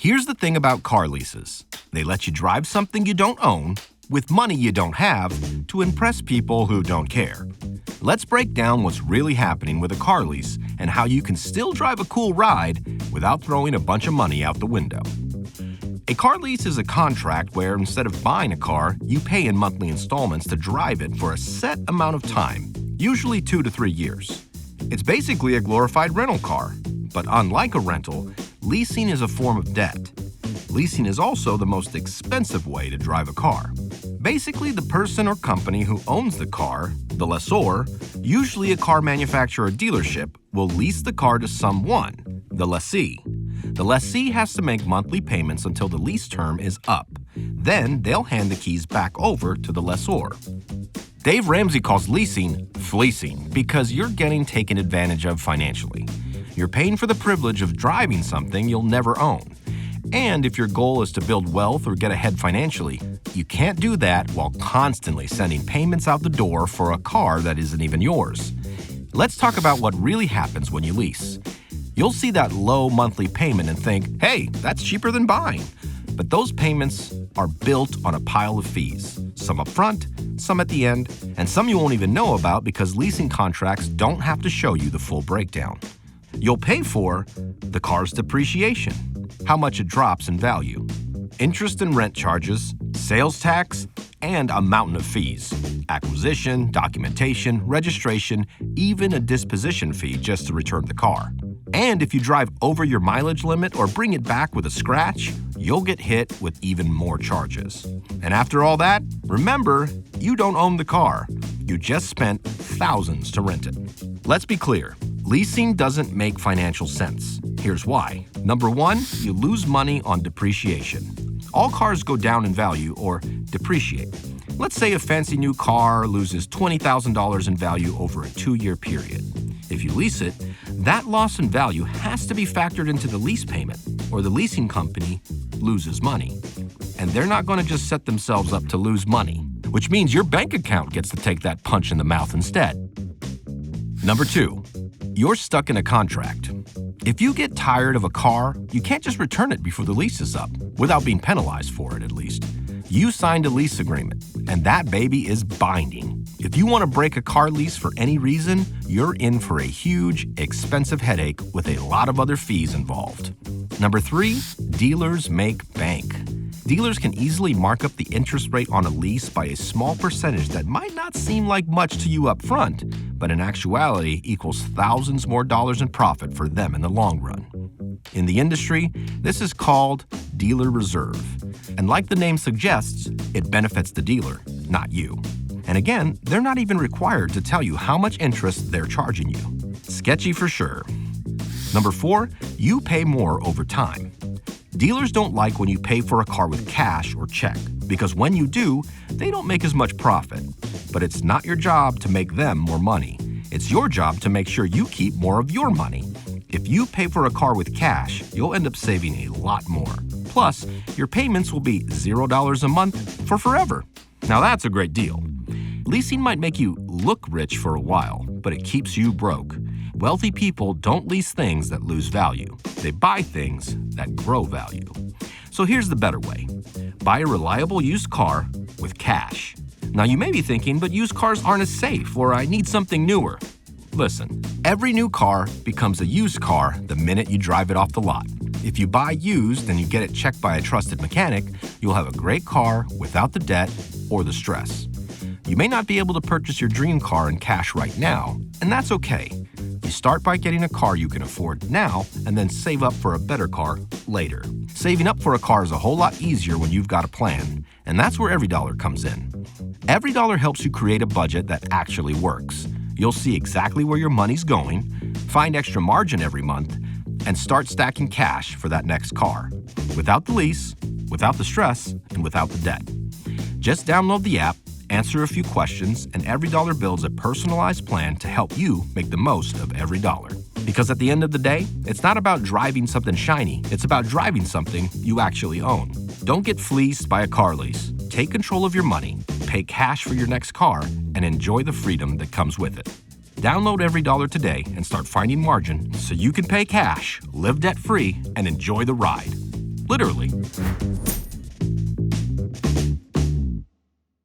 Here's the thing about car leases. They let you drive something you don't own with money you don't have to impress people who don't care. Let's break down what's really happening with a car lease and how you can still drive a cool ride without throwing a bunch of money out the window. A car lease is a contract where instead of buying a car, you pay in monthly installments to drive it for a set amount of time, usually 2 to 3 years. It's basically a glorified rental car, but unlike a rental, leasing is a form of debt. Leasing is also the most expensive way to drive a car. Basically, the person or company who owns the car, the lessor, usually a car manufacturer or dealership, will lease the car to someone, the lessee. The lessee has to make monthly payments until the lease term is up. Then they'll hand the keys back over to the lessor. Dave Ramsey calls leasing fleecing because you're getting taken advantage of financially. You're paying for the privilege of driving something you'll never own. And if your goal is to build wealth or get ahead financially, you can't do that while constantly sending payments out the door for a car that isn't even yours. Let's talk about what really happens when you lease. You'll see that low monthly payment and think, hey, that's cheaper than buying. But those payments are built on a pile of fees, some up front, some at the end, and some you won't even know about because leasing contracts don't have to show you the full breakdown. You'll pay for the car's depreciation, how much it drops in value, interest and rent charges, sales tax, and a mountain of fees, acquisition, documentation, registration, even a disposition fee just to return the car. And if you drive over your mileage limit or bring it back with a scratch, you'll get hit with even more charges. And after all that, remember, you don't own the car. You just spent thousands to rent it. Let's be clear. Leasing doesn't make financial sense. Here's why. Number one, you lose money on depreciation. All cars go down in value or depreciate. Let's say a fancy new car loses $20,000 in value over a 2-year period. If you lease it, that loss in value has to be factored into the lease payment, or the leasing company loses money. And they're not going to just set themselves up to lose money, which means your bank account gets to take that punch in the mouth instead. Number two, you're stuck in a contract. If you get tired of a car, you can't just return it before the lease is up, without being penalized for it at least. You signed a lease agreement, and that baby is binding. If you want to break a car lease for any reason, you're in for a huge, expensive headache with a lot of other fees involved. Number three, dealers make bank. Dealers can easily mark up the interest rate on a lease by a small percentage that might not seem like much to you up front, but in actuality equals thousands more dollars in profit for them in the long run. In the industry, this is called dealer reserve. And like the name suggests, it benefits the dealer, not you. And again, they're not even required to tell you how much interest they're charging you. Sketchy for sure. Number four, you pay more over time. Dealers don't like when you pay for a car with cash or check, because when you do, they don't make as much profit. But it's not your job to make them more money. It's your job to make sure you keep more of your money. If you pay for a car with cash, you'll end up saving a lot more. Plus, your payments will be $0 a month for forever. Now that's a great deal. Leasing might make you look rich for a while, but it keeps you broke. Wealthy people don't lease things that lose value. They buy things that grow value. So here's the better way. Buy a reliable used car with cash. Now you may be thinking, but used cars aren't as safe, or I need something newer. Listen, every new car becomes a used car the minute you drive it off the lot. If you buy used and you get it checked by a trusted mechanic, you'll have a great car without the debt or the stress. You may not be able to purchase your dream car in cash right now, and that's okay. You start by getting a car you can afford now and then save up for a better car later. Saving up for a car is a whole lot easier when you've got a plan, and that's where EveryDollar comes in. EveryDollar helps you create a budget that actually works. You'll see exactly where your money's going, find extra margin every month, and start stacking cash for that next car. Without the lease, without the stress, and without the debt. Just download the app, answer a few questions, and EveryDollar builds a personalized plan to help you make the most of every dollar. Because at the end of the day, it's not about driving something shiny, it's about driving something you actually own. Don't get fleeced by a car lease. Take control of your money, pay cash for your next car, and enjoy the freedom that comes with it. Download EveryDollar today and start finding margin so you can pay cash, live debt-free, and enjoy the ride. Literally.